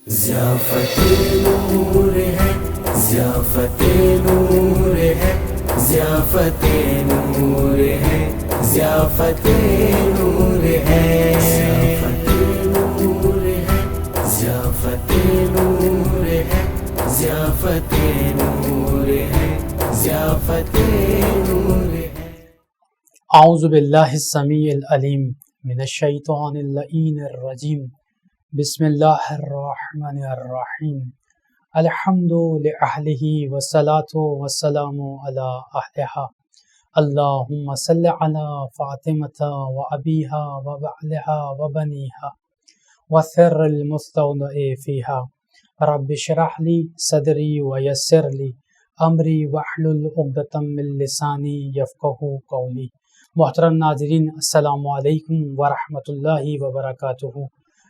ضیافت نور ہے، ضیافت نور ہے، ضیافت نور ہے، ضیافت نور ہے، ضیافت نور ہے، ضیافت نور ہے، ضیافت نور ہے، ضیافت نور ہے۔ اعوذ باللہ السمیع العلیم من الشیطان اللعین الرجیم، بسم اللہ الرحمن الرحیم، الحمد لأہلہ والصلاة والسلام علی اہلہا، اللہم صل علی فاطمة وابیہا وبعلہا وبنیہا وثر المستودع فیہا، رب اشرح لی صدری ویسر لی امری واحلل عقدۃ من لسانی یفقہوا قولی۔ محترم ناظرین، السلام علیکم ورحمۃ اللہ وبرکاتہ۔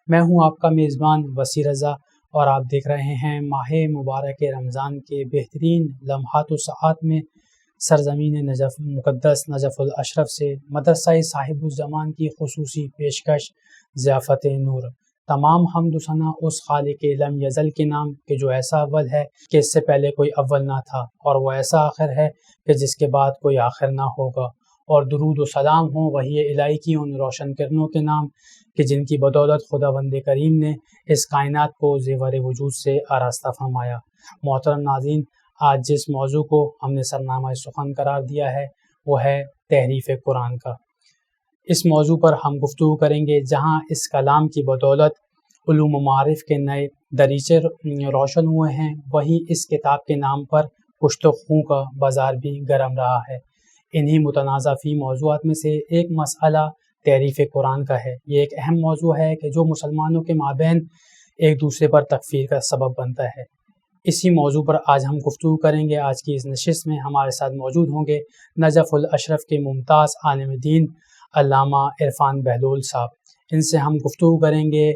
میں ہوں آپ کا میزبان وسیع رضا اور آپ دیکھ رہے ہیں ماہ مبارک رمضان کے بہترین لمحات و ساعات میں سرزمین نجف مقدس نجف الاشرف سے مدرسہ صاحب الزمان کی خصوصی پیشکش ضیافت نور۔ تمام حمد و ثنا اس خالق لم یزل کے نام کہ جو ایسا اول ہے کہ اس سے پہلے کوئی اول نہ تھا، اور وہ ایسا آخر ہے کہ جس کے بعد کوئی آخر نہ ہوگا، اور درود و سلام ہوں وحی الہی کی ان روشن کرنوں کے نام کہ جن کی بدولت خداوند کریم نے اس کائنات کو زیور وجود سے آراستہ فرمایا۔ محترم ناظرین، آج جس موضوع کو ہم نے سرنامہ سخن قرار دیا ہے وہ ہے تحریف قرآن کا۔ اس موضوع پر ہم گفتگو کریں گے جہاں اس کلام کی بدولت علوم و معارف کے نئے دریچے روشن ہوئے ہیں، وہیں اس کتاب کے نام پر پشت و خوں کا بازار بھی گرم رہا ہے۔ انہی متنازع فی موضوعات میں سے ایک مسئلہ تحریف قرآن کا ہے۔ یہ ایک اہم موضوع ہے کہ جو مسلمانوں کے مابین ایک دوسرے پر تکفیر کا سبب بنتا ہے۔ اسی موضوع پر آج ہم گفتگو کریں گے۔ آج کی اس نشست میں ہمارے ساتھ موجود ہوں گے نجف الاشرف کے ممتاز عالم دین علامہ عرفان بہلول صاحب۔ ان سے ہم گفتگو کریں گے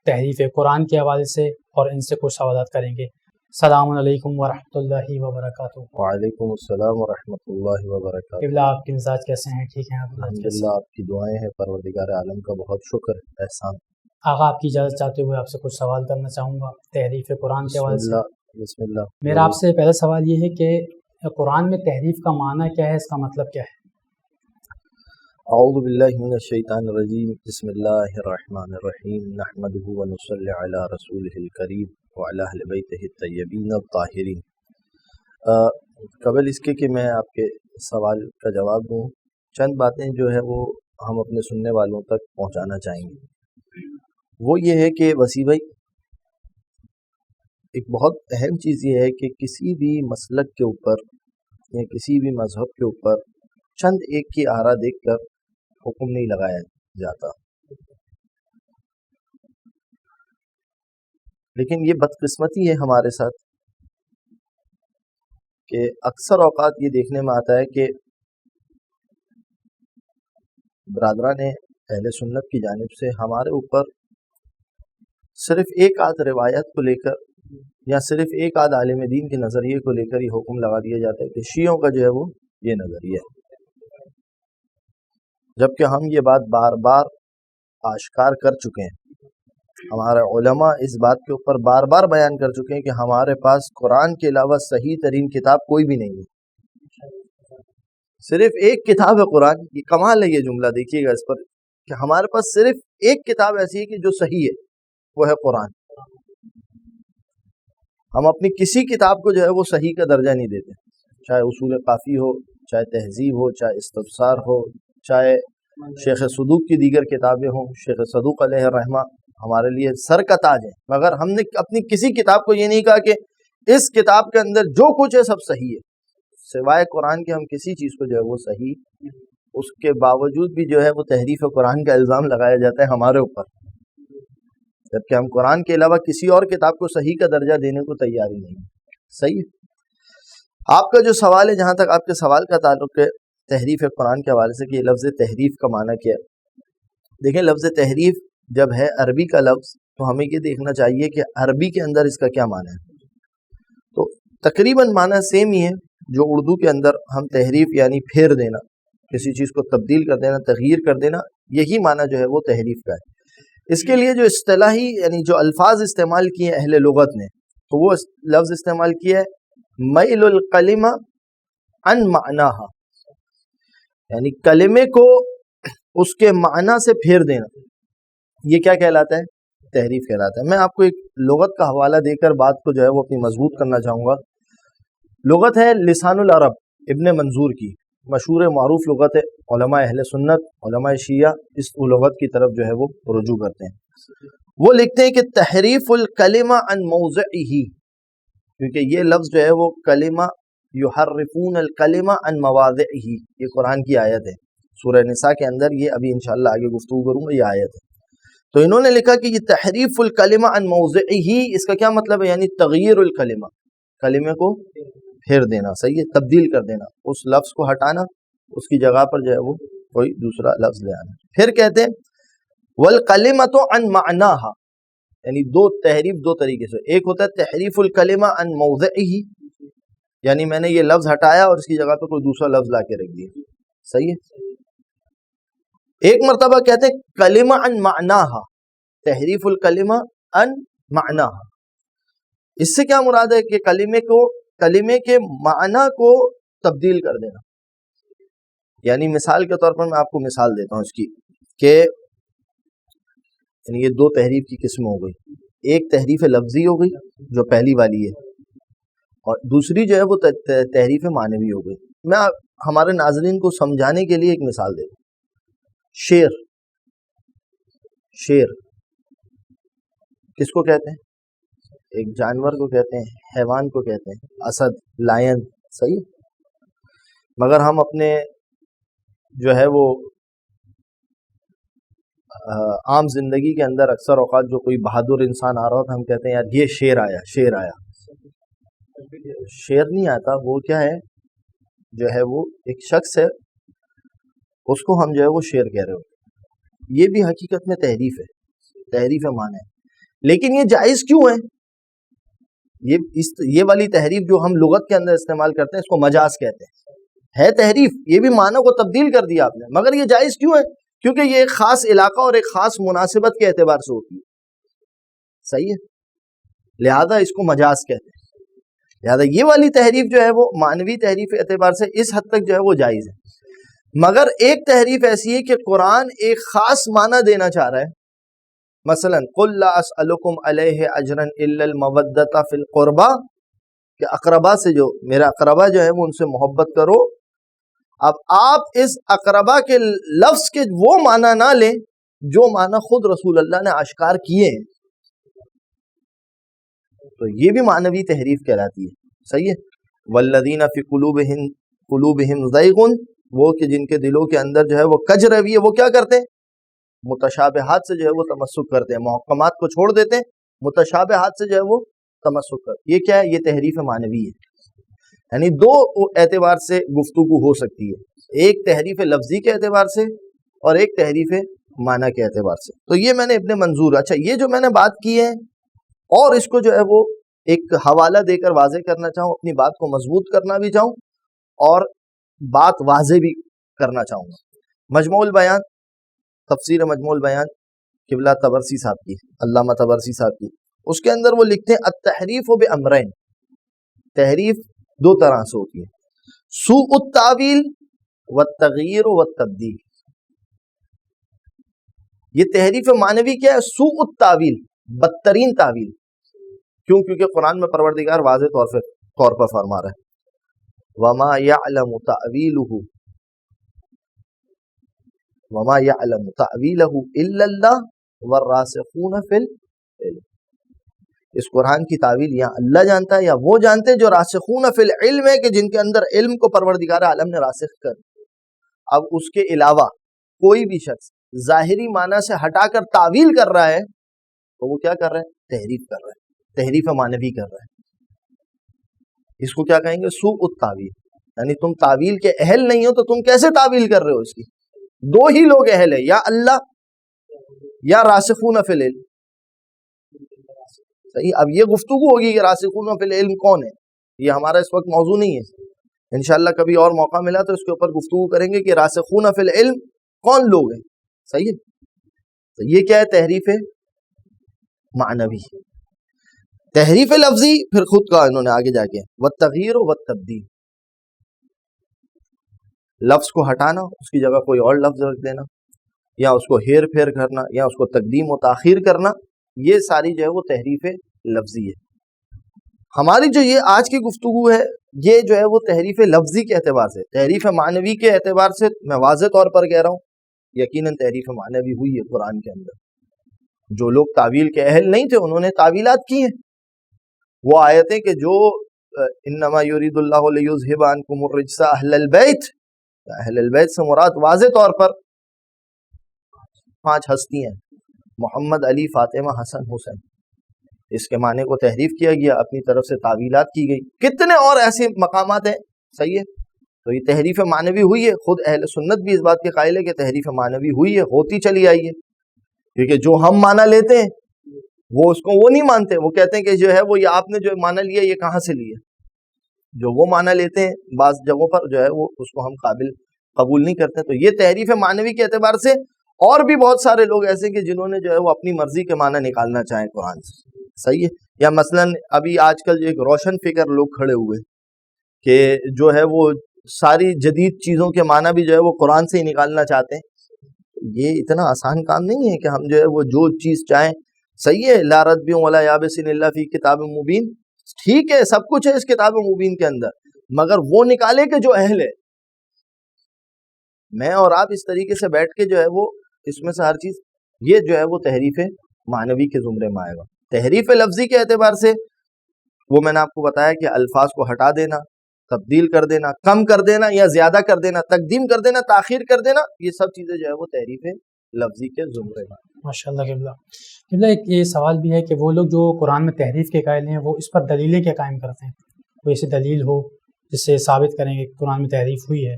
تحریف قرآن کے حوالے سے اور ان سے کچھ سوالات کریں گے۔ السلام علیکم ورحمۃ اللہ وبرکاتہ۔ وعلیکم السلام ورحمۃ اللہ وبرکاتہ۔ قبلہ، آپ کے مزاج کیسے ہیں؟ ٹھیک ہیں آپ؟ الحمدللہ، آپ کی دعائیں ہیں، پروردگار عالم کا بہت شکر احسان۔ آغا، آپ کی اجازت چاہتے ہوئے آپ سے کچھ سوال کرنا چاہوں گا تحریف قرآن کے حوالے سے۔ بسم اللہ۔ میرا آپ سے پہلا سوال یہ ہے کہ قرآن میں تحریف کا معنی کیا ہے، اس کا مطلب کیا ہے؟ اعوذ باللہ من الشیطان الرجیم، بسم اللہ الرحمن الرحیم، نحمدہ ونصلی علی رسولہ الکریم وعلی اہل بیتہ الطیبین الطاہرین۔ قبل اس کے کہ میں آپ کے سوال کا جواب دوں، چند باتیں جو ہے وہ ہم اپنے سننے والوں تک پہنچانا چاہیں گے۔ وہ یہ ہے کہ وسیع بھائی، ایک بہت اہم چیز یہ ہے کہ کسی بھی مسلک کے اوپر یا کسی بھی مذہب کے اوپر چند ایک کی آرا دیکھ کر حکم نہیں لگایا جاتا، لیکن یہ بدقسمتی ہے ہمارے ساتھ کہ اکثر اوقات یہ دیکھنے میں آتا ہے کہ برادران اہل سنت کی جانب سے ہمارے اوپر صرف ایک آدھ روایت کو لے کر یا صرف ایک آدھ عالم دین کے نظریے کو لے کر یہ حکم لگا دیا جاتا ہے کہ شیعوں کا جو ہے وہ یہ نظریہ ہے، جبکہ ہم یہ بات بار بار آشکار کر چکے ہیں۔ ہمارے علماء اس بات کے اوپر بار بار بیان کر چکے ہیں کہ ہمارے پاس قرآن کے علاوہ صحیح ترین کتاب کوئی بھی نہیں ہے، صرف ایک کتاب ہے قرآن۔ یہ کمال ہے، یہ جملہ دیکھیے گا اس پر کہ ہمارے پاس صرف ایک کتاب ایسی ہے کہ جو صحیح ہے، وہ ہے قرآن۔ ہم اپنی کسی کتاب کو جو ہے وہ صحیح کا درجہ نہیں دیتے، چاہے اصول کافی ہو، چاہے تہذیب ہو، چاہے استفسار ہو، چاہے شیخ صدوق کی دیگر کتابیں ہوں۔ شیخ صدوق علیہ الرحمہ ہمارے لیے سر کا تاج ہے، مگر ہم نے اپنی کسی کتاب کو یہ نہیں کہا کہ اس کتاب کے اندر جو کچھ ہے سب صحیح ہے۔ سوائے قرآن کے ہم کسی چیز کو جو ہے وہ صحیح، اس کے باوجود بھی جو ہے وہ تحریف قرآن کا الزام لگایا جاتا ہے ہمارے اوپر، جبکہ ہم قرآن کے علاوہ کسی اور کتاب کو صحیح کا درجہ دینے کو تیار ہی نہیں۔ صحیح ہے۔ آپ کا جو سوال ہے، جہاں تک آپ کے سوال کا تعلق ہے تحریف قرآن کے حوالے سے کہ یہ لفظ تحریف کا معنی کیا ہے، دیکھیں لفظ تحریف جب ہے عربی کا لفظ تو ہمیں یہ دیکھنا چاہیے کہ عربی کے اندر اس کا کیا معنی ہے۔ تو تقریباً معنی سیم ہی ہے جو اردو کے اندر ہم تحریف یعنی پھیر دینا، کسی چیز کو تبدیل کر دینا، تغییر کر دینا، یہی معنی جو ہے وہ تحریف کا ہے۔ اس کے لیے جو اصطلاحی یعنی جو الفاظ استعمال کیے اہل لغت نے، تو وہ لفظ استعمال کیا ہے میل الکلمہ عن معناہا، یعنی کلمے کو اس کے معنی سے پھیر دینا. یہ کیا کہلاتا ہے؟ تحریف کہلاتا ہے. میں آپ کو ایک لغت کا حوالہ دے کر بات کو جو ہے وہ اپنی مضبوط کرنا چاہوں گا. لغت ہے لسان العرب ابن منظور کی، مشہور معروف لغت ہے. علماء اہل سنت، علماء شیعہ اس لغت کی طرف جو ہے وہ رجوع کرتے ہیں. وہ لکھتے ہیں کہ تحریف الکلمہ عن موضعہ، کیونکہ یہ لفظ جو ہے وہ کلمہ یحرفون الکلمہ عن مواضعہ، یہ قرآن کی آیت ہے سورہ نساء کے اندر. یہ ابھی انشاءاللہ آگے گفتگو کروں گا، یہ آیت ہے. تو انہوں نے لکھا کہ یہ تحریف الکلمہ عن موضعہ، اس کا کیا مطلب ہے؟ یعنی تغییر الکلمہ، کلمے کو پھیر دینا، صحیح ہے، تبدیل کر دینا، اس لفظ کو ہٹانا، اس کی جگہ پر جو ہے وہ کوئی دوسرا لفظ لے آنا. پھر کہتے ہیں والکلمۃ عن معناہا، یعنی دو تحریف دو طریقے سے. ایک ہوتا ہے تحریف الکلمہ عن موضعہ، یعنی میں نے یہ لفظ ہٹایا اور اس کی جگہ پہ کوئی دوسرا لفظ لا کے رکھ دیا، صحیح ہے. ایک مرتبہ کہتے ہیں کلمہ عن معناہا، تحریف الکلمہ عن معناہا. اس سے کیا مراد ہے کہ کلمے کے معنی کو تبدیل کر دینا. یعنی مثال کے طور پر میں آپ کو مثال دیتا ہوں اس کی، کہ یعنی یہ دو تحریف کی قسم ہو گئی. ایک تحریف لفظی ہو گئی جو پہلی والی ہے، اور دوسری جو ہے وہ تحریف معنوی ہو گئی. میں ہمارے ناظرین کو سمجھانے کے لیے ایک مثال دیتا ہوں. شیر کس کو کہتے ہیں؟ ایک جانور کو کہتے ہیں، حیوان کو کہتے ہیں، اسد، لائن، صحیح. مگر ہم اپنے جو ہے وہ عام زندگی کے اندر اکثر اوقات جو کوئی بہادر انسان آ رہا ہوتا ہے، ہم کہتے ہیں یار یہ شیر آیا، شیر آیا. شیر نہیں آتا، وہ کیا ہے؟ جو ہے وہ ایک شخص ہے، اس کو ہم جو ہے وہ شیر کہہ رہے ہوتے. یہ بھی حقیقت میں تحریف ہے، تحریف معنی ہے. لیکن یہ جائز کیوں ہے؟ یہ والی تحریف جو ہم لغت کے اندر استعمال کرتے ہیں اس کو مجاز کہتے ہیں. ہے تحریف، یہ بھی معنی کو تبدیل کر دیا آپ نے، مگر یہ جائز کیوں ہے؟ کیونکہ یہ ایک خاص علاقہ اور ایک خاص مناسبت کے اعتبار سے ہوتی ہے، صحیح ہے، لہذا اس کو مجاز کہتے ہیں. لہذا یہ والی تحریف جو ہے وہ معنوی تحریف کے اعتبار سے اس حد تک جو ہے وہ جائز ہے. مگر ایک تحریف ایسی ہے کہ قرآن ایک خاص معنی دینا چاہ رہا ہے. مثلا قل لا اسألکم علیہ اجرا الا المودۃ فی القربى، کہ اقربا سے جو میرا اقربا جو ہے وہ ان سے محبت کرو. اب آپ اس اقربا کے لفظ کے وہ معنی نہ لیں جو معنی خود رسول اللہ نے آشکار کیے ہیں، تو یہ بھی معنوی تحریف کہلاتی ہے، صحیح ہے. والذین فی قلوبہم زیغ، وہ کہ جن کے دلوں کے اندر جو ہے وہ کج روی ہے، وہ کیا کرتے ہیں؟ متشابہات سے جو ہے وہ تمسک کرتے ہیں، محکمات کو چھوڑ دیتے ہیں، متشابہات سے جو ہے وہ تمسک کرتے ہیں. یہ کیا ہے؟ یہ تحریف معنوی ہے. یعنی دو اعتبار سے گفتگو ہو سکتی ہے، ایک تحریف لفظی کے اعتبار سے اور ایک تحریف معنی کے اعتبار سے. تو یہ میں نے ابن منظور، اچھا یہ جو میں نے بات کی ہے اور اس کو جو ہے وہ ایک حوالہ دے کر واضح کرنا چاہوں، اپنی بات کو مضبوط کرنا بھی چاہوں اور بات واضح بھی کرنا چاہوں گا. مجموع البیان، تفسیر مجموع البیان قبلہ طبرسی صاحب کی، علامہ طبرسی صاحب کی، اس کے اندر وہ لکھتے ہیں التحریف بامرین، تحریف دو طرح سے ہوتی ہے، سوء التاویل والتغییر والتبدیل. یہ تحریف معنوی کیا ہے؟ سوء التاویل، بدترین تعویل. کیوں؟ کیونکہ قرآن میں پروردگار واضح طور پر فرما رہا ہے وَمَا يَعْلَمُ تَأْوِيلُهُ إِلَّا اللَّهُ وَالرَّاسِخُونَ فِي الْعِلْمِ. اس قرآن کی تعویل یا اللہ جانتا ہے یا وہ جانتے ہیں جو راسخون فی العلم ہے، کہ جن کے اندر علم کو پروردگار عالم نے راسخ کر. اب اس کے علاوہ کوئی بھی شخص ظاہری معنی سے ہٹا کر تعویل کر رہا ہے تو وہ کیا کر رہا ہے؟ تحریف کر رہا ہے، تحریف معنوی کر رہا ہے. اس کو کیا کہیں گے؟ سوء التاویل. یعنی تم تعویل کے اہل نہیں ہو تو تم کیسے تعویل کر رہے ہو اس کی؟ دو ہی لوگ اہل ہیں، یا اللہ یا راسخون فی العلم. صحیح. اب یہ گفتگو ہوگی کہ راسخون فی العلم کون ہے، یہ ہمارا اس وقت موضوع نہیں ہے. انشاءاللہ کبھی اور موقع ملا تو اس کے اوپر گفتگو کریں گے کہ راسخون فی العلم کون لوگ ہیں. صحیح ہے. تو یہ کیا ہے؟ تحریف معنوی. تحریف لفظی پھر خود کا انہوں نے آگے جا کے والتغییر والتبدیل، لفظ کو ہٹانا، اس کی جگہ کوئی اور لفظ رکھ دینا، یا اس کو ہیر پھیر کرنا، یا اس کو تقدیم و تاخیر کرنا، یہ ساری جو ہے وہ تحریف لفظی ہے. ہماری جو یہ آج کی گفتگو ہے یہ جو ہے وہ تحریف لفظی کے اعتبار سے، تحریف معنوی کے اعتبار سے میں واضح طور پر کہہ رہا ہوں یقیناً تحریف معنوی ہوئی ہے قرآن کے اندر. جو لوگ تعویل کے اہل نہیں تھے انہوں نے تعویلات کی ہیں. وہ آیتیں کہ جو انما یرید اللہ لیذھب عنکم الرجس اہل البیت، اہل البیت سے مراد واضح طور پر 5 ہستی ہیں، محمد، علی، فاطمہ، حسن، حسین. اس کے معنی کو تحریف کیا گیا، اپنی طرف سے تعویلات کی گئی. کتنے اور ایسے مقامات ہیں. صحیح ہے، تو یہ تحریف معنوی ہوئی ہے. خود اہل سنت بھی اس بات کے قائل ہے کہ تحریف معنوی ہوئی ہے، ہوتی چلی آئی ہے. کیونکہ جو ہم معنی لیتے ہیں وہ اس کو وہ نہیں مانتے. وہ کہتے ہیں کہ جو ہے وہ یہ آپ نے جو معنی لیا یہ کہاں سے لیا. جو وہ معنی لیتے ہیں بعض جگہوں پر جو ہے وہ اس کو ہم قبول نہیں کرتے. تو یہ تحریف معنوی کے اعتبار سے. اور بھی بہت سارے لوگ ایسے کہ جنہوں نے جو ہے وہ اپنی مرضی کے معنی نکالنا چاہیں قرآن سے. صحیح ہے. یا مثلا ابھی آج کل جو ایک روشن فکر لوگ کھڑے ہوئے کہ جو ہے وہ ساری جدید چیزوں کے معنی بھی جو ہے وہ قرآن سے ہی نکالنا چاہتے ہیں. یہ اتنا آسان کام نہیں ہے کہ ہم جو ہے وہ جو چیز چاہیں. صحیح ہے، لا رتب ولا یابس الا فی کتاب مبین، ٹھیک ہے، سب کچھ ہے اس کتاب مبین کے اندر، مگر وہ نکالے کہ جو اہل ہے. میں اور آپ اس طریقے سے بیٹھ کے جو ہے وہ اس میں سے ہر چیز، یہ جو ہے وہ تحریف معنوی کے زمرے میں آئے گا. تحریف لفظی کے اعتبار سے وہ میں نے آپ کو بتایا کہ الفاظ کو ہٹا دینا، تبدیل کر دینا، کم کر دینا یا زیادہ کر دینا، تقدیم کر دینا، تاخیر کر دینا، یہ سب چیزیں جو ہے وہ تحریف لفظی کے زمرے میں. ماشاء اللہ. قبلہ ایک یہ سوال بھی ہے کہ وہ لوگ جو قرآن میں تحریف کے قائل ہیں وہ اس پر دلیلیں کیا قائم کرتے ہیں؟ کوئی ایسی دلیل ہو جس سے ثابت کریں کہ قرآن میں تحریف ہوئی ہے؟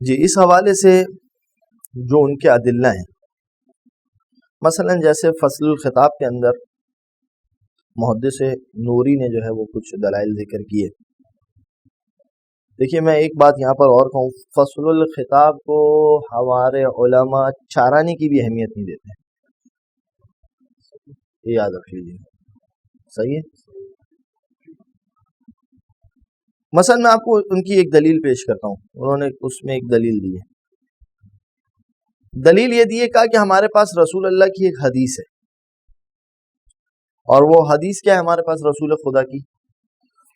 جی، اس حوالے سے جو ان کے ادلہ ہیں، مثلا جیسے فصل الخطاب کے اندر محدث نوری نے جو ہے وہ کچھ دلائل ذکر کیے. دیکھیے میں ایک بات یہاں پر اور کہوں، فصل الخطاب کو ہمارے علماء چارانے کی بھی اہمیت نہیں دیتے، یہ یاد رکھ لیجیے. صحیح ہے. مثلا میں آپ کو ان کی ایک دلیل پیش کرتا ہوں. انہوں نے اس میں ایک دلیل دی ہے. دلیل یہ دی ہے کہا کہ ہمارے پاس رسول اللہ کی ایک حدیث ہے، اور وہ حدیث کیا ہے ہمارے پاس رسول خدا کی؟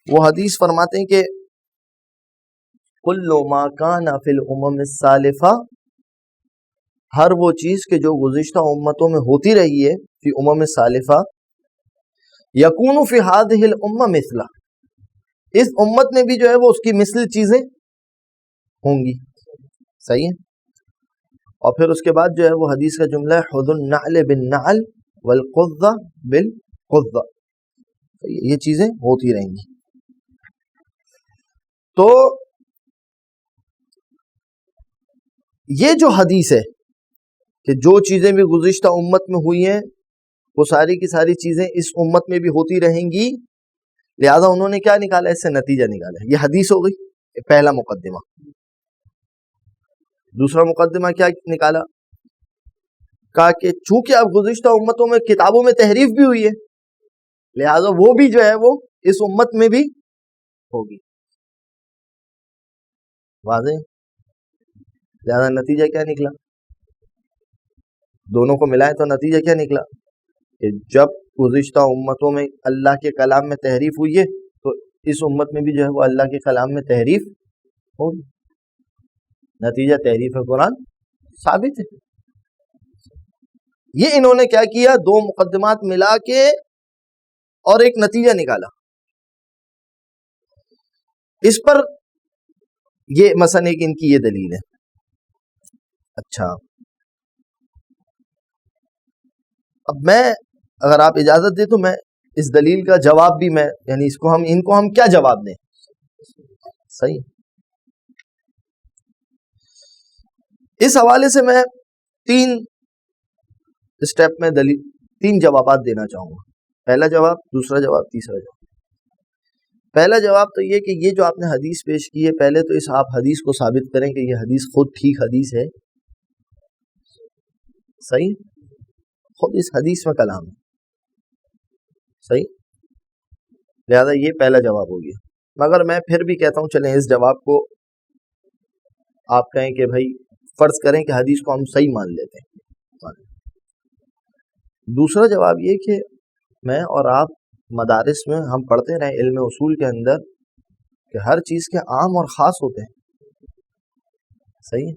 وہ حدیث فرماتے ہیں کہ کل ما کان فی الامم السالفہ، ہر وہ چیز کہ جو گزشتہ امتوں میں ہوتی رہی ہے، فی امم السالفہ، یکون فی ہذہ الامہ مثلہ، اس امت میں بھی جو ہے وہ اس کی مثل چیزیں ہوں گی. صحیح ہے. اور پھر اس کے بعد جو ہے وہ حدیث کا جملہ ہے خذوا النعل بالنعل والقذ بالقذ، یہ چیزیں ہوتی رہیں گی. تو یہ جو حدیث ہے کہ جو چیزیں بھی گزشتہ امت میں ہوئی ہیں وہ ساری کی ساری چیزیں اس امت میں بھی ہوتی رہیں گی، لہذا انہوں نے کیا نکالا؟ اس سے نتیجہ نکالا. یہ حدیث ہو گئی پہلا مقدمہ. دوسرا مقدمہ کیا نکالا؟ کہا کہ چونکہ اب گزشتہ امتوں میں کتابوں میں تحریف بھی ہوئی ہے، لہذا وہ بھی جو ہے وہ اس امت میں بھی ہوگی. واضح. لہذا نتیجہ کیا نکلا؟ دونوں کو ملائے تو نتیجہ کیا نکلا کہ جب گزشتہ امتوں میں اللہ کے کلام میں تحریف ہوئی ہے تو اس امت میں بھی جو ہے وہ اللہ کے کلام میں تحریف ہوگی. نتیجہ تحریف قرآن ثابت ہے. یہ انہوں نے کیا کیا؟ دو مقدمات ملا کے اور ایک نتیجہ نکالا. اس پر یہ مثلا ایک ان کی یہ دلیل ہے. اچھا، اب میں اگر آپ اجازت دیں تو میں اس دلیل کا جواب بھی میں یعنی ان کو ہم کیا جواب دیں؟ صحیح. اس حوالے سے میں 3 اسٹیپ میں 3 جوابات دینا چاہوں گا. پہلا جواب، دوسرا جواب، تیسرا جواب. پہلا جواب تو یہ کہ یہ جو آپ نے حدیث پیش کی ہے، پہلے تو آپ حدیث کو ثابت کریں کہ یہ حدیث خود ٹھیک حدیث ہے صحیح, خود اس حدیث میں کلام ہے. صحیح, لہذا یہ پہلا جواب ہو گیا. مگر میں پھر بھی کہتا ہوں چلیں اس جواب کو آپ کہیں کہ بھائی فرض کریں کہ حدیث کو ہم صحیح مان لیتے ہیں. دوسرا جواب یہ کہ میں اور آپ مدارس میں ہم پڑھتے رہے علم اصول کے اندر کہ ہر چیز کے عام اور خاص ہوتے ہیں. صحیح,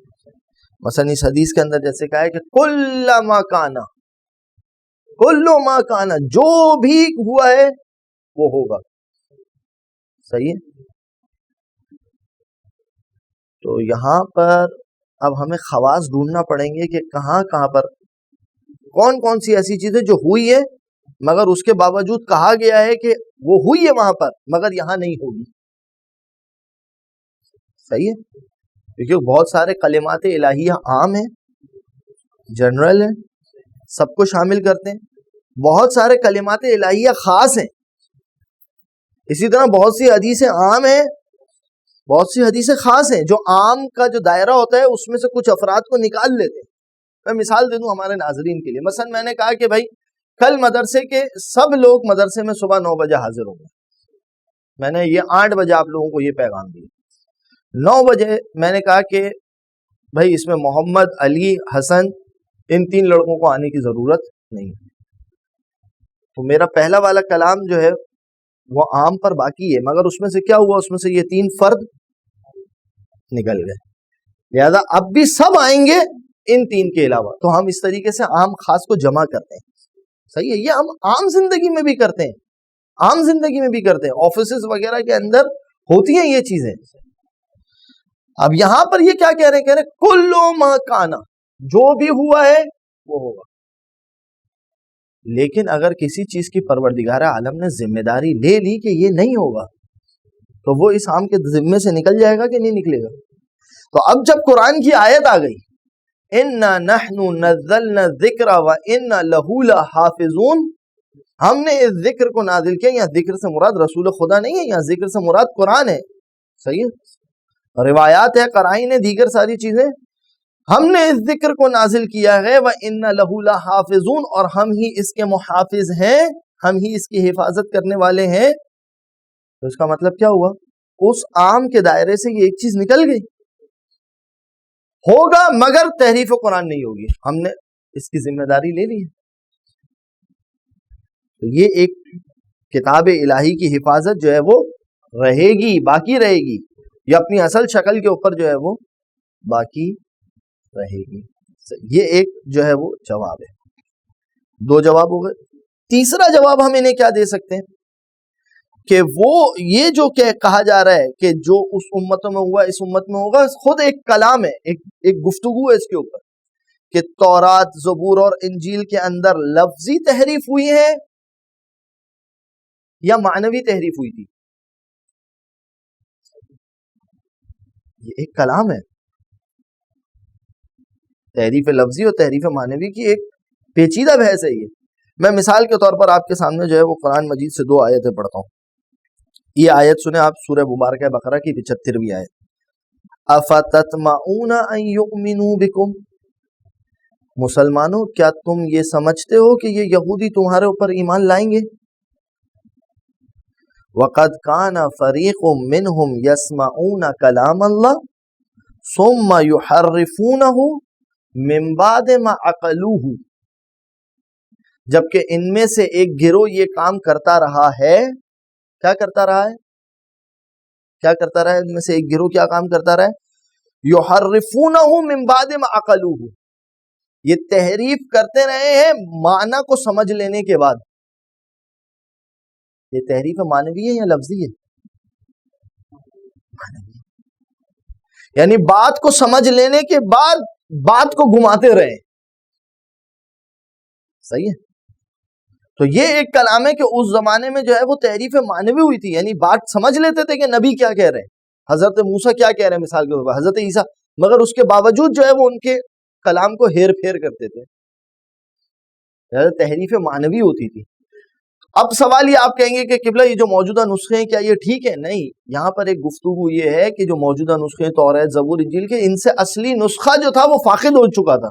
مثلا اس حدیث کے اندر جیسے کہا ہے کہ کل ما کانا, کل ما کانا, جو بھی ہوا ہے وہ ہوگا. صحیح ہے, تو یہاں پر اب ہمیں خواص ڈھونڈنا پڑیں گے کہ کہاں کہاں پر کون کون سی ایسی چیزیں جو ہوئی ہے مگر اس کے باوجود کہا گیا ہے کہ وہ ہوئی ہے وہاں پر مگر یہاں نہیں ہوگی. صحیح ہے, کیونکہ بہت سارے کلمات الہیہ عام ہیں, جنرل ہیں, سب کو شامل کرتے ہیں. بہت سارے کلمات الہیہ خاص ہیں. اسی طرح بہت سی حدیثیں عام ہیں, بہت سی حدیثیں خاص ہیں. جو عام کا جو دائرہ ہوتا ہے اس میں سے کچھ افراد کو نکال لیتے ہیں. میں مثال دے دوں ہمارے ناظرین کے لیے. مثلا میں نے کہا کہ بھائی کل مدرسے کے سب لوگ مدرسے میں صبح 9 بجے حاضر ہوں گے. میں نے یہ 8 بجے آپ لوگوں کو یہ پیغام دیا. 9 بجے میں نے کہا کہ بھائی اس میں محمد, علی, حسن ان 3 لڑکوں کو آنے کی ضرورت نہیں. تو میرا پہلا والا کلام جو ہے وہ عام پر باقی ہے مگر اس میں سے کیا ہوا, اس میں سے یہ 3 فرد نکل گئے. لہذا اب بھی سب آئیں گے ان 3 کے علاوہ. تو ہم اس طریقے سے عام خاص کو جمع کرتے ہیں. صحیح ہے, یہ ہم عام زندگی میں بھی کرتے ہیں, عام زندگی میں بھی کرتے ہیں. آفیسز وغیرہ کے اندر ہوتی ہیں یہ چیزیں. اب یہاں پر یہ کیا کہہ رہے ہیں, کہہ رہے کلو ما کانا, جو بھی ہوا ہے وہ ہوگا. لیکن اگر کسی چیز کی پروردگار عالم نے ذمہ داری لے لی کہ یہ نہیں ہوگا تو وہ اس عام کے ذمے سے نکل جائے گا کہ نہیں نکلے گا. تو اب جب قرآن کی آیت آ گئی اِنَّا نَحْنُ نَزَّلْنَا الذِّكْرَ وَإِنَّا لَهُ لَحَافِظُونَ, ہم نے اس ذکر کو نازل کیا. یہاں ذکر سے مراد رسول خدا نہیں ہے, یہاں ذکر سے مراد قرآن ہے. صحیح ہے, روایات ہے, قرائن ہے, دیگر ساری چیزیں. ہم نے اس ذکر کو نازل کیا ہے وَإِنَّا لَهُ لَحَافِظُونَ, اور ہم ہی اس کے محافظ ہیں, ہم ہی اس کی حفاظت کرنے والے ہیں. تو اس کا مطلب کیا ہوا, اس عام کے دائرے سے یہ ایک چیز نکل گئی. ہوگا مگر تحریف قرآن نہیں ہوگی, ہم نے اس کی ذمہ داری لے لی ہے. تو یہ ایک کتاب الہی کی حفاظت جو ہے وہ رہے گی, باقی رہے گی. یہ اپنی اصل شکل کے اوپر جو ہے وہ باقی رہے گی. یہ ایک جو ہے وہ جواب ہے. 2 جواب ہو گئے. تیسرا جواب ہم انہیں کیا دے سکتے ہیں کہ وہ یہ جو کہا جا رہا ہے کہ جو اس امت میں ہوا اس امت میں ہوگا, خود ایک کلام ہے, ایک گفتگو ہے اس کے اوپر کہ تورات, زبور اور انجیل کے اندر لفظی تحریف ہوئی ہے یا معنوی تحریف ہوئی تھی. یہ ایک کلام ہے. تحریف لفظی اور تحریف معنوی کی ایک پیچیدہ بحث ہے یہ. میں مثال کے طور پر آپ کے سامنے جو ہے وہ قرآن مجید سے 2 آیتیں پڑھتا ہوں. یہ آیت سنیں آپ, سورہ مبارکہ بقرہ کی 75ویں آیت. افتطمعون ان یؤمنوا بکم, مسلمانوں کیا تم یہ سمجھتے ہو کہ یہ یہودی تمہارے اوپر ایمان لائیں گے؟ وقد کان فریق منہم یسمعون کلام اللہ ثم یحرفونہ من بعد ما عقلوہ, جبکہ ان میں سے ایک گروہ یہ کام کرتا رہا ہے. کیا کرتا رہا ہے, کیا کرتا رہا ہے, ان میں سے ایک گروہ کیا کام کرتا رہا ہے, یحرفونہ من بعد ما عقلوہ, یہ تحریف کرتے رہے ہیں معنی کو سمجھ لینے کے بعد. یہ تحریف معنوی ہے یا لفظی ہے؟ معنوی. یعنی بات کو سمجھ لینے کے بعد بات کو گھماتے رہے. صحیح ہے. تو یہ ایک کلام ہے کہ اس زمانے میں جو ہے وہ تحریف معنوی ہوئی تھی, یعنی بات سمجھ لیتے تھے کہ نبی کیا کہہ رہے ہیں, حضرت موسیٰ کیا کہہ رہے ہیں مثال کے طور پر, حضرت عیسیٰ, مگر اس کے باوجود جو ہے وہ ان کے کلام کو ہیر پھیر کرتے تھے. تحریف معنوی ہوتی تھی. اب سوال یہ آپ کہیں گے کہ قبلہ یہ جو موجودہ نسخے ہیں کیا یہ ٹھیک ہے؟ نہیں, یہاں پر ایک گفتگو یہ ہے کہ جو موجودہ نسخے ہیں تورات, زبور, انجیل کے, ان سے اصلی نسخہ جو تھا وہ فاقد ہو چکا تھا.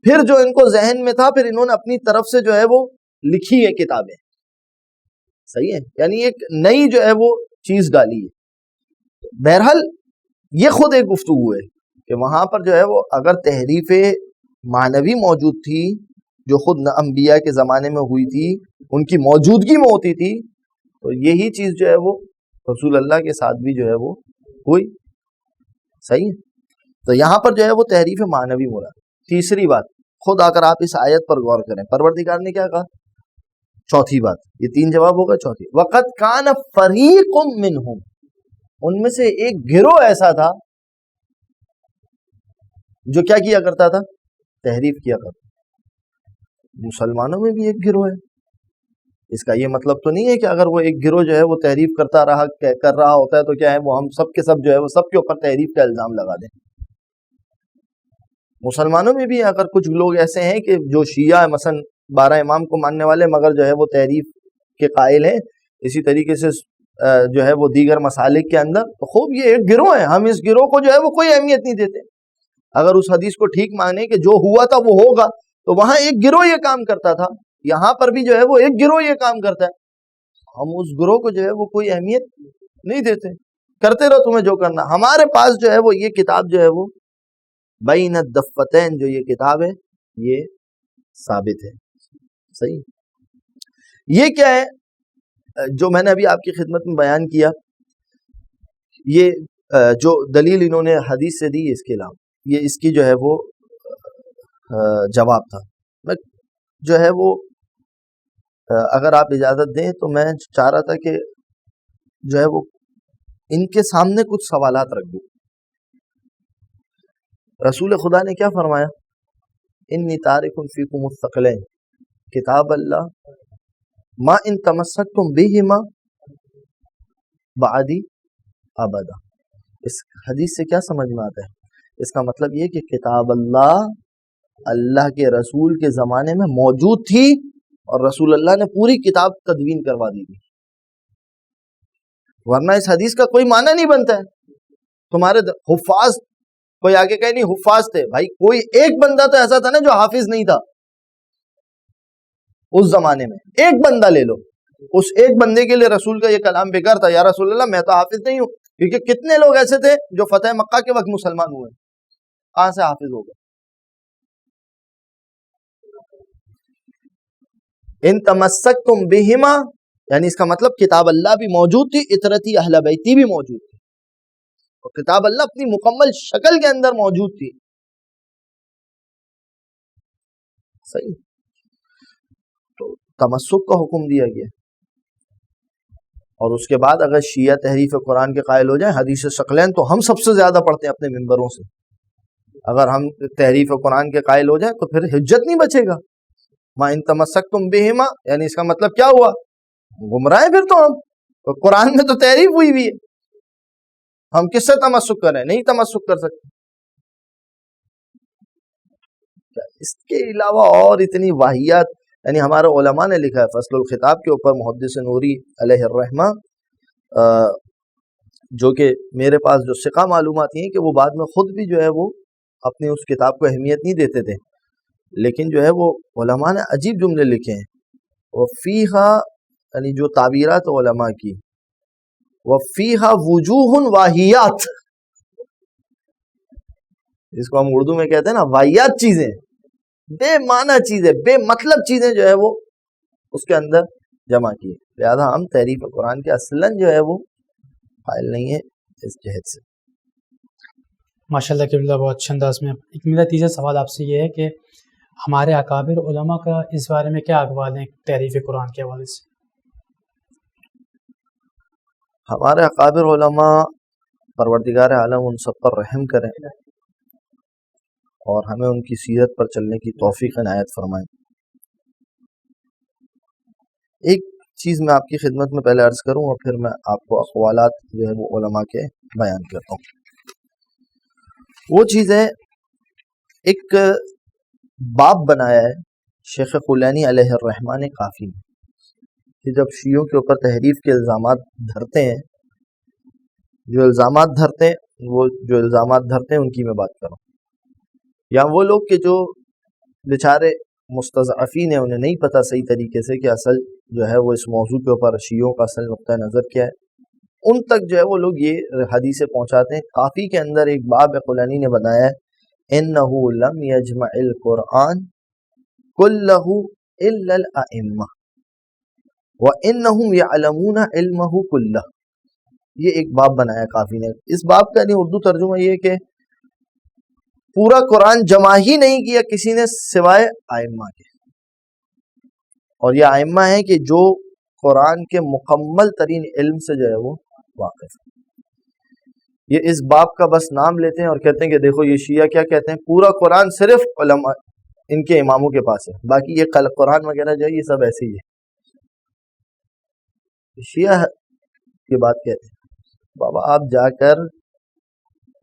پھر جو ان کو ذہن میں تھا پھر انہوں نے اپنی طرف سے جو ہے وہ لکھی ہے کتابیں. صحیح ہے, یعنی ایک نئی جو ہے وہ چیز ڈالی ہے. بہرحال یہ خود ایک گفتگو ہے کہ وہاں پر جو ہے وہ اگر تحریف معنوی موجود تھی جو خود انبیاء کے زمانے میں ہوئی تھی, ان کی موجودگی میں ہوتی تھی, تو یہی چیز جو ہے وہ رسول اللہ کے ساتھ بھی جو ہے وہ ہوئی. صحیح ہے, تو یہاں پر جو ہے وہ تحریف معنوی مراد. تیسری بات, خود اگر آپ اس آیت پر غور کریں, پروردگار نے کیا کہا؟ چوتھی بات, یہ تین جواب ہوگا, چوتھی وَقَدْ كَانَ فَرِيقٌ مِّنْهُمْ, ان میں سے ایک گروہ ایسا تھا جو کیا کیا کرتا تھا؟ تحریف کیا کرتا. مسلمانوں میں بھی ایک گروہ ہے. اس کا یہ مطلب تو نہیں ہے کہ اگر وہ ایک گروہ جو ہے وہ تحریف کرتا رہا کر رہا ہوتا ہے تو کیا ہے وہ ہم سب کے سب جو ہے وہ سب کے اوپر تحریف کا الزام لگا دیں. مسلمانوں میں بھی اگر کچھ لوگ ایسے ہیں کہ جو شیعہ مثلا 12 امام کو ماننے والے مگر جو ہے وہ تحریف کے قائل ہیں, اسی طریقے سے جو ہے وہ دیگر مسالک کے اندر, تو خوب یہ ایک گروہ ہے, ہم اس گروہ کو جو ہے وہ کوئی اہمیت نہیں دیتے. اگر اس حدیث کو ٹھیک مانے کہ جو ہوا تھا وہ ہوگا, تو وہاں ایک گروہ یہ کام کرتا تھا, یہاں پر بھی جو ہے وہ ایک گروہ یہ کام کرتا ہے. ہم اس گروہ کو جو ہے وہ کوئی اہمیت نہیں دیتے, کرتے رہو تمہیں جو کرنا. ہمارے پاس جو ہے وہ یہ کتاب جو ہے وہ بین الدفتین, جو یہ کتاب ہے یہ ثابت ہے. صحیح, یہ کیا ہے جو میں نے ابھی آپ کی خدمت میں بیان کیا, یہ جو دلیل انہوں نے حدیث سے دی, اس کے علاوہ یہ اس کی جو ہے وہ جواب تھا. میں جو ہے وہ اگر آپ اجازت دیں تو میں چاہ رہا تھا کہ جو ہے وہ ان کے سامنے کچھ سوالات رکھ دوں. رسول خدا نے کیا فرمایا؟ انی تارک فیکم الثقلین کتاب اللہ ما ان تمسکتم بہما بعدی ابدا. اس حدیث سے کیا سمجھ میں آتا ہے؟ اس کا مطلب یہ کہ کتاب اللہ کے رسول کے زمانے میں موجود تھی اور رسول اللہ نے پوری کتاب تدوین کروا دی تھی, ورنہ اس حدیث کا کوئی معنی نہیں بنتا ہے. تمہارے حفاظ, کوئی آگے کہیں نہیں حفاظ تھے, بھائی کوئی ایک بندہ تو ایسا تھا نا جو حافظ نہیں تھا اس زمانے میں. ایک بندہ لے لو, اس ایک بندے کے لیے رسول کا یہ کلام بیکار تھا, یا رسول اللہ میں تو حافظ نہیں ہوں, کیونکہ کتنے لوگ ایسے تھے جو فتح مکہ کے وقت مسلمان ہوئے, کہاں سے حافظ ہو گئے؟ ان تمسکتم بہما, یعنی اس کا مطلب کتاب اللہ بھی موجود تھی, اطرتی اہل بیتی بھی موجود تھی, اور کتاب اللہ اپنی مکمل شکل کے اندر موجود تھی. صحیح, تو تمسک کا حکم دیا گیا. اور اس کے بعد اگر شیعہ تحریف قرآن کے قائل ہو جائیں, حدیث ثقلین تو ہم سب سے زیادہ پڑھتے ہیں اپنے منبروں سے, اگر ہم تحریف قرآن کے قائل ہو جائیں تو پھر حجت نہیں بچے گا. ما ان تمسکتم بہما, یعنی اس کا مطلب کیا ہوا؟ گمراہ ہیں پھر تو ہم, تو قرآن میں تو تحریف ہوئی بھی ہے, ہم کس سے تمسک کریں؟ نہیں تمسک کر سکتے. اس کے علاوہ اور اتنی واہیات, یعنی ہمارے علماء نے لکھا ہے فصل الخطاب کے اوپر, محدث نوری علیہ الرحمہ, جو کہ میرے پاس جو ثقہ معلومات ہیں کہ وہ بعد میں خود بھی جو ہے وہ اپنی اس کتاب کو اہمیت نہیں دیتے تھے, لیکن جو ہے وہ علماء نے عجیب جملے لکھے ہیں. وفیہا, یعنی جو تعبیرات علماء کی, وفیہا وجوہ واہیات, جس کو ہم اردو میں کہتے ہیں نا واہیات چیزیں, بے معنی چیزیں, بے مطلب چیزیں جو ہے وہ اس کے اندر جمع کی. لہذا ہم تحریف قرآن کے اصلاً جو ہے وہ قائل نہیں ہے اس جہت سے. ماشاء اللہ قبلہ, بہت اچھے انداز میں. ایک میرا تیسرا سوال آپ سے یہ ہے کہ ہمارے اکابر علماء کا اس بارے میں کیا اقوال ہیں تحریف قرآن کے حوالے سے؟ ہمارے اکابر علماء, پروردگار عالم ان سب پر رحم کریں اور ہمیں ان کی سیرت پر چلنے کی توفیق عنایت فرمائیں. ایک چیز میں آپ کی خدمت میں پہلے عرض کروں اور پھر میں آپ کو اقوالات جو ہے وہ علماء کے بیان کرتا ہوں. وہ چیز ہے, ایک باب بنایا ہے شیخ کلینی علیہ الرحمٰ نے کافی میں, کہ جب شیعوں کے اوپر تحریف کے الزامات دھرتے ہیں, جو الزامات دھرتے ہیں وہ جو الزامات دھرتے ہیں ان کی میں بات کروں, یا وہ لوگ کہ جو بیچارے مستضعفین ہیں، انہیں نہیں پتہ صحیح طریقے سے کہ اصل جو ہے وہ اس موضوع کے اوپر شیعوں کا اصل نقطہ نظر کیا ہے، ان تک جو ہے وہ لوگ یہ حدیثیں پہنچاتے ہیں۔ کافی کے اندر ایک باب قلانی نے بنایا ہے، انہ لم یجمع القرآن کلہ الا الائمہ وانہم یعلمون علمہ کلہ، یہ ایک باب بنایا کافی نے۔ اس باب کا اردو ترجمہ یہ کہ پورا قرآن جمع ہی نہیں کیا کسی نے سوائے ائمہ کے، اور یہ ائمہ ہیں کہ جو قرآن کے مکمل ترین علم سے جو ہے وہ واقف ہے۔ یہ اس باب کا بس نام لیتے ہیں اور کہتے ہیں کہ دیکھو یہ شیعہ کیا کہتے ہیں، پورا قرآن صرف علماء ان کے اماموں کے پاس ہے، باقی یہ قرآن وغیرہ جو ہے یہ سب ایسے ہی ہے۔ شیعہ یہ بات کہتے ہیں، بابا آپ جا کر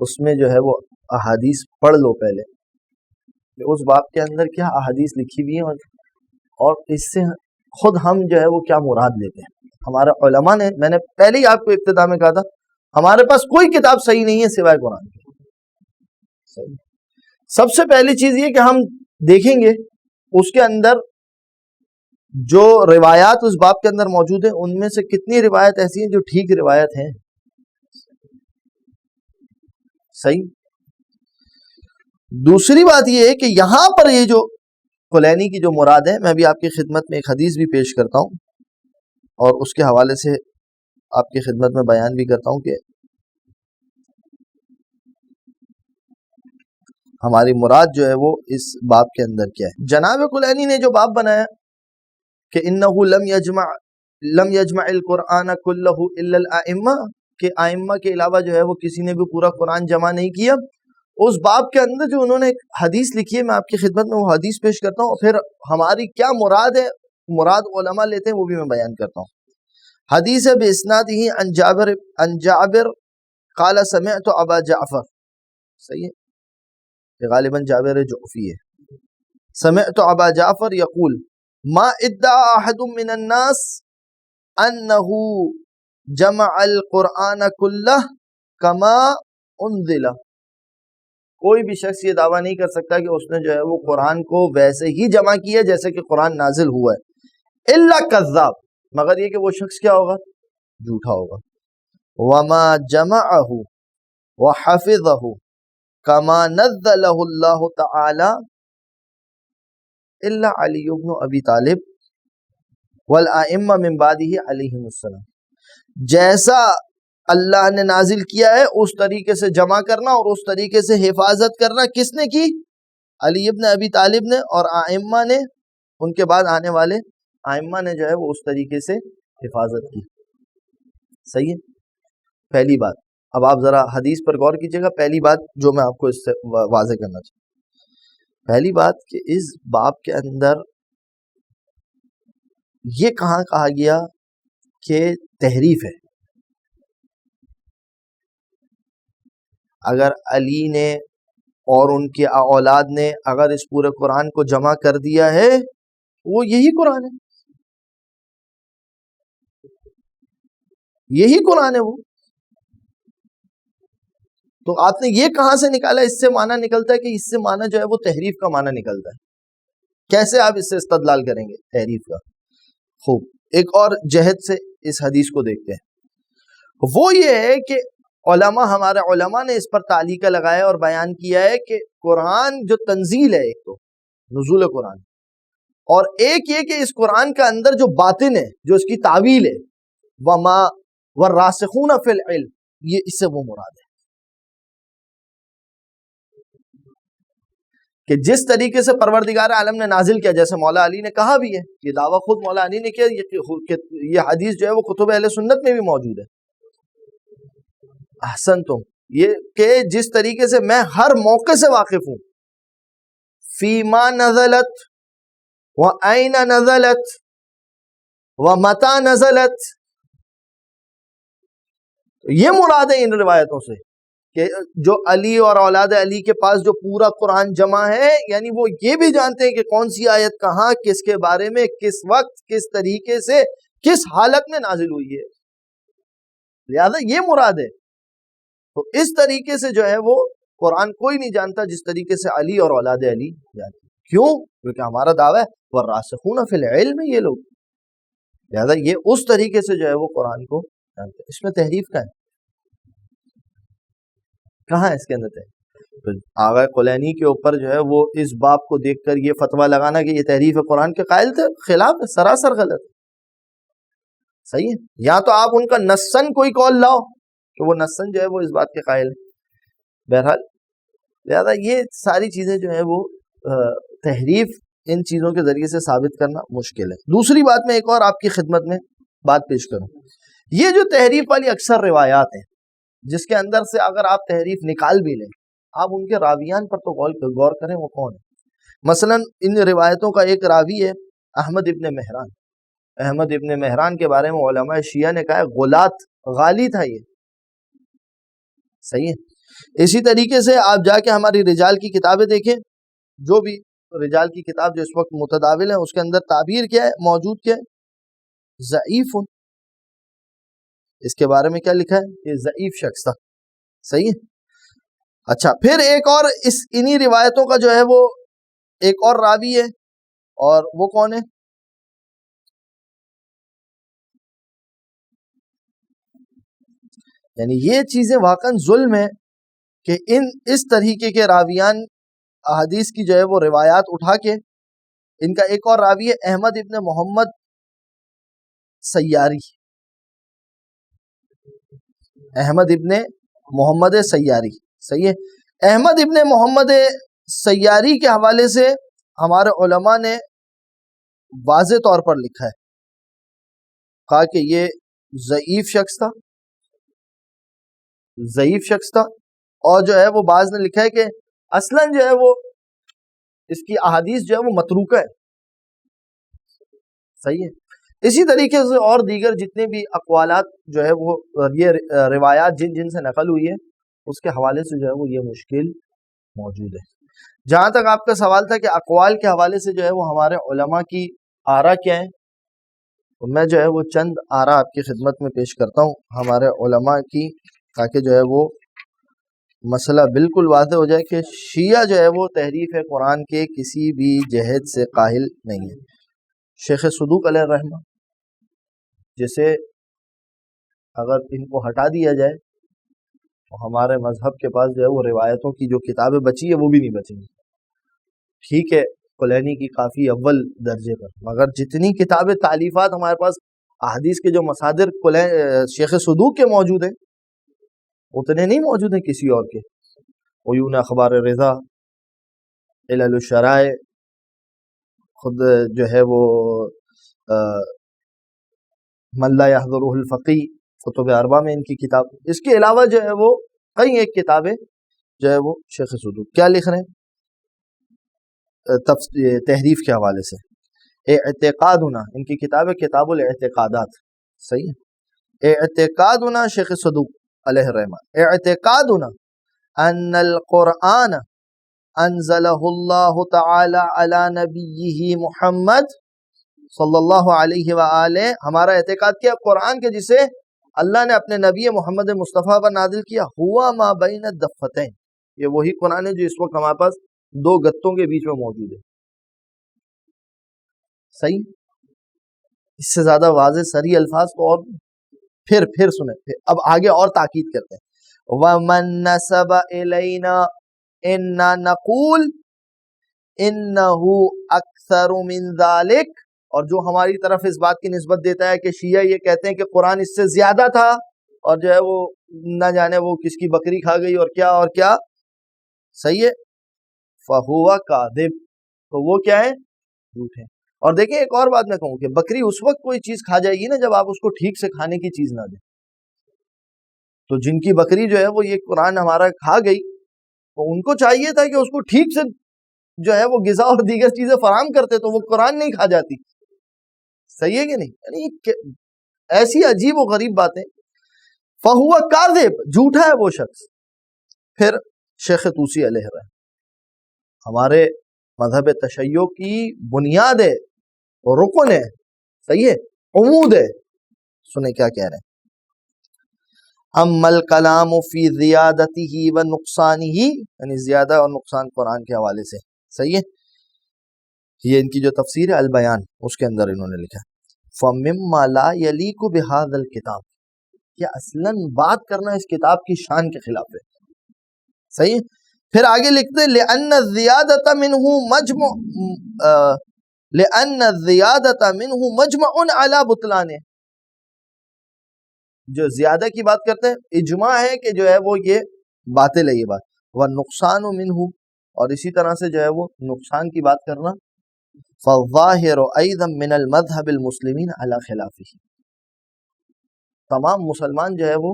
اس میں جو ہے وہ احادیث پڑھ لو پہلے کہ اس باب کے اندر کیا احادیث لکھی ہوئی ہیں، اور اس سے خود ہم جو ہے وہ کیا مراد لیتے ہیں۔ ہمارے علماء نے، میں نے پہلے ہی آپ کو ابتدا میں کہا تھا، ہمارے پاس کوئی کتاب صحیح نہیں ہے سوائے قرآن کی۔ سب سے پہلی چیز یہ کہ ہم دیکھیں گے اس کے اندر جو روایات اس باب کے اندر موجود ہیں ان میں سے کتنی روایت ایسی ہیں جو ٹھیک روایت ہیں، صحیح۔ دوسری بات یہ ہے کہ یہاں پر یہ جو کلینی کی جو مراد ہے، میں بھی آپ کی خدمت میں ایک حدیث بھی پیش کرتا ہوں اور اس کے حوالے سے آپ کی خدمت میں بیان بھی کرتا ہوں کہ ہماری مراد جو ہے وہ اس باب کے اندر کیا ہے۔ جناب کلینی نے جو باب بنایا کہ انہ لم یجمع القرآن کلہ الا الائمہ، کہ ائمہ کے علاوہ جو ہے وہ کسی نے بھی پورا قرآن جمع نہیں کیا، اس باب کے اندر جو انہوں نے ایک حدیث لکھی ہے، میں آپ کی خدمت میں وہ حدیث پیش کرتا ہوں، اور پھر ہماری کیا مراد ہے، مراد علماء لیتے ہیں وہ بھی میں بیان کرتا ہوں۔ حدیث ہے باسنادہ عن جابر قال سمعت ابا جعفر، صحیح ہے کہ غالباً جابر جعفی ہے، سمعت ابا جعفر یقول ما ادعى احد من الناس انه جمع القرآن كله كما انزل، کوئی بھی شخص یہ دعویٰ نہیں کر سکتا کہ اس نے جو ہے وہ قرآن کو ویسے ہی جمع کیا جیسے کہ قرآن نازل ہوا ہے، الا کذاب، مگر یہ کہ وہ شخص کیا ہوگا، جھوٹا ہوگا۔ وما جمعه وحفظه كما نزله الله تعالى الا علی بن ابی طالب والائمہ من بعدہ علیہم السلام، جیسا اللہ نے نازل کیا ہے اس طریقے سے جمع کرنا اور اس طریقے سے حفاظت کرنا کس نے کی، علی ابن ابی طالب نے، اور ائمہ نے، ان کے بعد آنے والے ائمہ نے جو ہے وہ اس طریقے سے حفاظت کی، صحیح ہے۔ پہلی بات، اب آپ ذرا حدیث پر غور کیجئے گا، پہلی بات جو میں آپ کو اس سے واضح کرنا چاہتا ہوں، پہلی بات کہ اس باب کے اندر یہ کہاں کہا گیا کہ تحریف ہے؟ اگر علی نے اور ان کی اولاد نے اگر اس پورے قرآن کو جمع کر دیا ہے، وہ یہی قرآن ہے، یہی قرآن ہے وہ، تو آپ نے یہ کہاں سے نکالا؟ اس سے معنی نکلتا ہے کہ اس سے معنی جو ہے وہ تحریف کا معنی نکلتا ہے۔ کیسے آپ اس سے استدلال کریں گے تحریف کا؟ خوب، ایک اور جہت سے اس حدیث کو دیکھتے ہیں، وہ یہ ہے کہ علماء، ہمارے علماء نے اس پر تعلیقہ لگایا اور بیان کیا ہے کہ قرآن جو تنزیل ہے، ایک تو نزول قرآن، اور ایک یہ کہ اس قرآن کا اندر جو باطن ہے، جو اس کی تعویل ہے، وما والراسخون فی العلم، یہ اس سے وہ مراد ہے کہ جس طریقے سے پروردگار عالم نے نازل کیا، جیسے مولا علی نے کہا بھی ہے، یہ دعویٰ خود مولا علی نے کیا، یہ حدیث جو ہے وہ کتب اہل سنت میں بھی موجود ہے۔ احسنتم، یہ کہ جس طریقے سے میں ہر موقع سے واقف ہوں، فیما نزلت وَأَيْنَ نزلت وَمَتَى نزلت، یہ مراد ہے ان روایتوں سے کہ جو علی اور اولاد علی کے پاس جو پورا قرآن جمع ہے، یعنی وہ یہ بھی جانتے ہیں کہ کون سی آیت کہاں، کس کے بارے میں، کس وقت، کس طریقے سے، کس حالت میں نازل ہوئی ہے، لہذا یہ مراد ہے۔ تو اس طریقے سے جو ہے وہ قرآن کوئی نہیں جانتا جس طریقے سے علی اور اولاد علی جانتے ہیں۔ کیوں؟ کیونکہ ہمارا دعویٰ ہے والراسخون فی العلم، یہ لوگ، لہذا یہ اس طریقے سے جو ہے وہ قرآن کو جانتے ہیں۔ اس میں تحریف کا ہے، کہاں ہے اس کے اندر تحریف؟ آغا کلینی کے اوپر جو ہے وہ اس باب کو دیکھ کر یہ فتویٰ لگانا کہ یہ تحریف قرآن کے قائل تھے، خلاف ہے، سراسر غلط ہے، صحیح ہے؟ یا تو آپ ان کا نصاً کوئی قول لاؤ کہ وہ نصاً جو ہے وہ اس بات کے قائل ہے۔ بہرحال لہذا یہ ساری چیزیں جو ہیں وہ تحریف ان چیزوں کے ذریعے سے ثابت کرنا مشکل ہے۔ دوسری بات میں ایک اور آپ کی خدمت میں بات پیش کروں، یہ جو تحریف والی اکثر روایات ہیں جس کے اندر سے اگر آپ تحریف نکال بھی لیں، آپ ان کے راویان پر تو غور کریں وہ کون ہے۔ مثلا ان روایتوں کا ایک راوی ہے احمد ابن مہران۔ احمد ابن مہران کے بارے میں علماء شیعہ نے کہا ہے غلات، غالی تھا یہ، صحیح ہے۔ اسی طریقے سے آپ جا کے ہماری رجال کی کتابیں دیکھیں، جو بھی رجال کی کتاب جو اس وقت متداول ہے اس کے اندر تعبیر کیا ہے، موجود کیا ہے؟ ضعیف۔ اس کے بارے میں کیا لکھا ہے؟ یہ ضعیف شخص تھا، صحیح ہے۔ اچھا، پھر ایک اور انہی روایتوں کا جو ہے وہ ایک اور راوی ہے، اور وہ کون ہے؟ یعنی یہ چیزیں واقعاً ظلم ہے کہ اس طریقے کے راویان احادیث کی جو ہے وہ روایات اٹھا کے، ان کا ایک اور راوی ہے احمد ابن محمد سیاری، احمد ابن محمد سیاری، صحیح ہے۔ احمد ابن محمد سیاری کے حوالے سے ہمارے علماء نے واضح طور پر لکھا ہے، کہا کہ یہ ضعیف شخص تھا، ضعیف شخص تھا، اور جو ہے وہ بعض نے لکھا ہے کہ اصلاً جو ہے وہ اس کی احادیث جو ہے وہ متروکہ ہے، صحیح ہے۔ اسی طریقے سے اور دیگر جتنے بھی اقوالات جو ہے وہ یہ روایات جن سے نقل ہوئی ہے اس کے حوالے سے جو ہے وہ یہ مشکل موجود ہے۔ جہاں تک آپ کا سوال تھا کہ اقوال کے حوالے سے جو ہے وہ ہمارے علماء کی آراء کیا ہیں، تو میں جو ہے وہ چند آراء آپ کی خدمت میں پیش کرتا ہوں ہمارے علماء کی، تاکہ جو ہے وہ مسئلہ بالکل واضح ہو جائے کہ شیعہ جو ہے وہ تحریف قرآن کے کسی بھی جہد سے قائل نہیں ہے۔ شیخ صدوق علیہ الرحمہ جیسے اگر ان کو ہٹا دیا جائے تو ہمارے مذہب کے پاس جو ہے وہ روایتوں کی جو کتابیں بچی ہے وہ بھی نہیں بچیں گی۔ ٹھیک ہے کلینی کی کافی اول درجے پر، مگر جتنی کتابیں تالیفات ہمارے پاس احادیث کے جو مصادر شیخ صدوق کے موجود ہیں اتنے نہیں موجود ہیں کسی اور کے۔ عیون اخبار رضا، علل الشرائع، خود جو ہے وہ من لا يحضره الفقی، کتب اربعہ میں ان کی کتاب، اس کے علاوہ جو ہے وہ کئی ایک کتابیں جو ہے وہ شیخ صدوق کیا لکھ رہے ہیں تحریف کے حوالے سے۔ اعتقادنا، ان کی کتاب ہے کتاب الاعتقادات، صحیح ہے۔ اعتقادنا شیخ صدوق علیہ الرحمہ، اعتقادنا ان القرآن انزلہ اللہ تعالی علی نبیہ محمد صلی اللہ علیہ وآلہ، ہمارا اعتقاد کیا قرآن کے جسے اللہ نے اپنے نبی محمد مصطفیٰ پر نازل کیا، ہوا ما بین الدفتین، یہ وہی قرآن ہے جو اس وقت ہمارے پاس دو گتوں کے بیچ میں موجود ہے، صحیح۔ اس سے زیادہ واضح سری الفاظ تو اور پھر سنیں، اب آگے اور تاکید کرتے ہیں۔ وَمَن نَسَبَ إِلَيْنَا إِنَّا نَقُولُ إِنَّهُ أَكْثَرُ مِن ذَلِكَ، اور جو ہماری طرف اس بات کی نسبت دیتا ہے کہ شیعہ یہ کہتے ہیں کہ قرآن اس سے زیادہ تھا، اور جو ہے وہ نہ جانے وہ کس کی بکری کھا گئی اور کیا، صحیح ہے، فَهُوَ كَاذِبٌ، تو وہ کیا ہے؟ جھوٹ ہے۔ اور دیکھیں ایک اور بات میں کہوں کہ بکری اس وقت کوئی چیز کھا جائے گی نا جب آپ اس کو ٹھیک سے کھانے کی چیز نہ دیں، تو جن کی بکری جو ہے وہ یہ قرآن ہمارا کھا گئی تو ان کو چاہیے تھا کہ اس کو ٹھیک سے جو ہے وہ غذا اور دیگر چیزیں فراہم کرتے تو وہ قرآن نہیں کھا جاتی، صحیح ہے کہ نہیں؟ یعنی ایسی عجیب و غریب باتیں۔ فَهُوَ كَاذِب، جھوٹا ہے وہ شخص۔ پھر شیخ طوسی علیہ الرحمہ، ہمارے مذہب تشیع کی بنیاد ہے، رکن ہے، صحیح ہے، عمود ہے، سنیں کیا کہہ رہے ہیں۔ اما الکلام فی زیادتہ و نقصانہ، یعنی زیادہ اور نقصان قرآن کے حوالے سے، صحیح ہے۔ یہ ان کی جو تفسیر ہے البیان، اس کے اندر انہوں نے لکھا فَمِمَّا لَا يَلِيقُ بِهَذَا الْكِتَابِ، کہ اصلاً بات کرنا اس کتاب کی شان کے خلاف ہے. صحیح. پھر آگے لکھتے لِأَنَّ الزِّيَادَةَ مِنْهُ مَجْمَعٌ عَلَى بُطْلَانِهِ، جو زیادہ کی بات کرتے ہیں اجماع ہے کہ جو ہے وہ یہ باطل ہے یہ بات. وَالنُّقْصَانُ مِنْهُ، اور اسی طرح سے جو ہے وہ نقصان کی بات کرنا فَالظَّاهِرُ أَيْضًا مِنَ الْمَذْهَبِ الْمُسْلِمِينَ عَلَى خِلَافِهِ، تمام مسلمان جو ہے وہ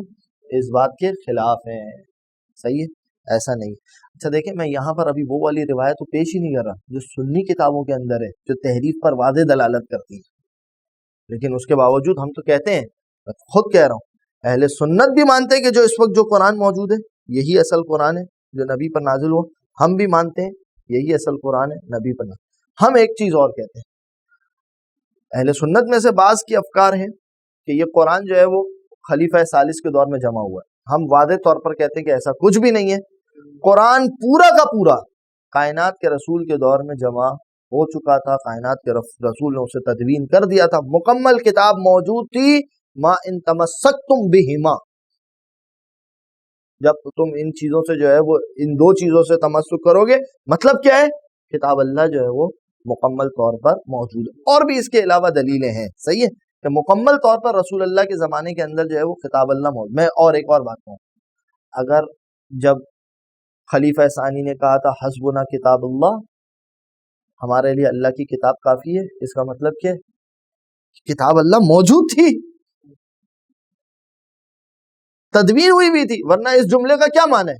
اس بات کے خلاف ہیں. صحیح ہے. ایسا نہیں. اچھا دیکھیں، میں یہاں پر ابھی وہ والی روایت تو پیش ہی نہیں کر رہا جو سنی کتابوں کے اندر ہے، جو تحریف پر واضح دلالت کرتی ہے، لیکن اس کے باوجود ہم تو کہتے ہیں، میں خود کہہ رہا ہوں، اہل سنت بھی مانتے ہیں کہ جو اس وقت جو قرآن موجود ہے یہی اصل قرآن ہے جو نبی پر نازل ہوا. ہم بھی مانتے ہیں یہی اصل قرآن ہے نبی پر نازل. ہم ایک چیز اور کہتے ہیں، اہل سنت میں سے بعض کی افکار ہیں کہ یہ قرآن جو ہے وہ خلیفہ ثالث کے دور میں جمع ہوا ہے. ہم واضح طور پر کہتے ہیں کہ ایسا کچھ بھی نہیں ہے. قرآن پورا کا پورا کائنات کے رسول کے دور میں جمع ہو چکا تھا. کائنات کے رسول نے اسے تدوین کر دیا تھا. مکمل کتاب موجود تھی. ما ان تمسکتم بہما، جب تم ان چیزوں سے جو ہے وہ ان دو چیزوں سے تمسک کرو گے، مطلب کیا ہے؟ کتاب اللہ جو ہے وہ مکمل طور پر موجود ہے. اور بھی اس کے علاوہ دلیلیں ہیں. صحیح ہے کہ مکمل طور پر رسول اللہ کے زمانے کے اندر جو ہے وہ کتاب اللہ موجود. میں اور ایک اور بات کہوں، اگر جب خلیفہ ثانی نے کہا تھا حسبنا کتاب اللہ، ہمارے لیے اللہ کی کتاب کافی ہے، اس کا مطلب کیا ہے؟ کتاب اللہ موجود تھی، تدوین ہوئی بھی تھی، ورنہ اس جملے کا کیا معنی ہے؟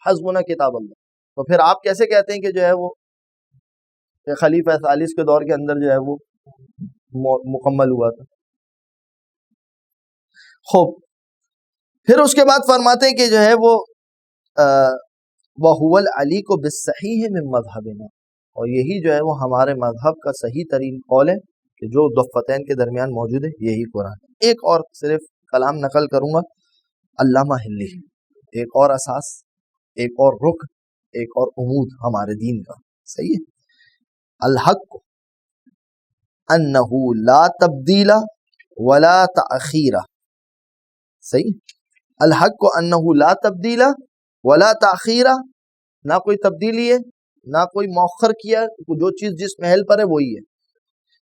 حسبنا کتاب اللہ. تو پھر آپ کیسے کہتے ہیں کہ جو ہے وہ خلیفہ ثالث کے دور کے اندر جو ہے وہ مکمل ہوا تھا؟ خوب. پھر اس کے بعد فرماتے ہیں کہ جو ہے وہ وَهُوَ الْعَلِيقُ بِالصَّحِيحِ مِن مَذْهَبِنَا، اور یہی جو ہے وہ ہمارے مذہب کا صحیح ترین قول ہے کہ جو ضفتین کے درمیان موجود ہے یہی قرآن. ایک اور صرف کلام نقل کروں گا علامہ ہلی، ایک اور اساس، ایک اور رکن، ایک اور عمود ہمارے دین کا. صحیح ہے. الحق انہ لا تبدیل ولا تأخیر. صحیح. الحق انہ لا تبدیل ولا تأخیر، نہ کوئی تبدیلی ہے نہ کوئی مؤخر کیا، جو چیز جس محل پر ہے وہی ہے.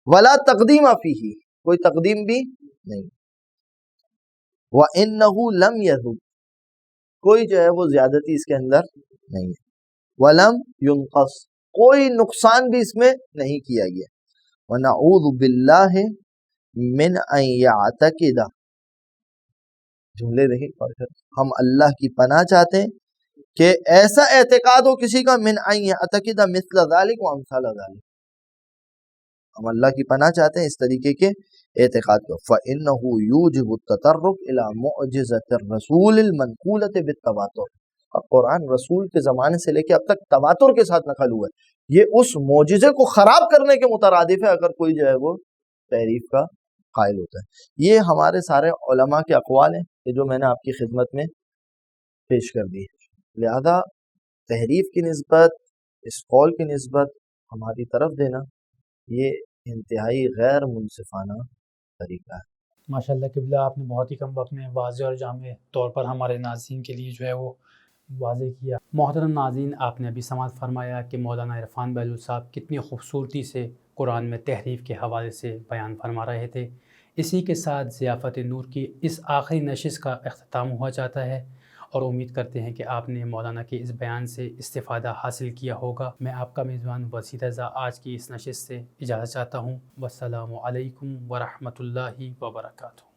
ولا تقدیم فیہ، کوئی تقدیم بھی نہیں. وَإِنَّهُ لَمْ يَذُبْ، کوئی جو ہے وہ زیادتی اس کے اندر نہیں ہے. وَلَمْ يُنْقَص، کوئی نقصان بھی اس میں نہیں کیا گیا. وَنَعُوذُ بِاللَّهِ مِنْ أَنْ يَعْتَقِدَ، جملے دیکھیں، ہم اللہ کی پناہ چاہتے ہیں کہ ایسا اعتقاد ہو کسی کا من أَنْ يَعْتَقِدَ مِثْلَ ذَلِكَ وَأَمْثَالَ ذَلِكَ، ہم اللہ کی پناہ چاہتے ہیں اس طریقے کے اعتقاد کو. فَإِنَّهُ يُوجِبُ التَّطَرُّقَ إِلَى مُعْجِزَةِ الرَّسُولِ الْمَنْقُولَةِ بِالتَّوَاتُرِ، اور قرآن رسول کے زمانے سے لے کے اب تک تواتر کے ساتھ نقل ہوا ہے. یہ اس معجزے کو خراب کرنے کے مترادف ہے اگر کوئی جو ہے وہ تحریف کا قائل ہوتا ہے. یہ ہمارے سارے علماء کے اقوال ہیں کہ جو میں نے آپ کی خدمت میں پیش کر دی. لہذا تحریف کی نسبت، اس قول کی نسبت ہماری طرف دینا یہ انتہائی غیر منصفانہ طریقہ ہے. ماشاء اللہ قبلہ، آپ نے بہت ہی کم وقت میں واضح اور جامع طور پر ہمارے ناظرین کے لیے جو ہے وہ واضح کیا. محترم ناظرین، آپ نے ابھی سماعت فرمایا کہ مولانا عرفان بہلول صاحب کتنی خوبصورتی سے قرآن میں تحریف کے حوالے سے بیان فرما رہے تھے. اسی کے ساتھ ضیافت نور کی اس آخری نشست کا اختتام ہوا جاتا ہے، اور امید کرتے ہیں کہ آپ نے مولانا کے اس بیان سے استفادہ حاصل کیا ہوگا. میں آپ کا میزبان وسیع رضا آج کی اس نشست سے اجازت چاہتا ہوں. والسلام علیکم ورحمۃ اللہ وبرکاتہ.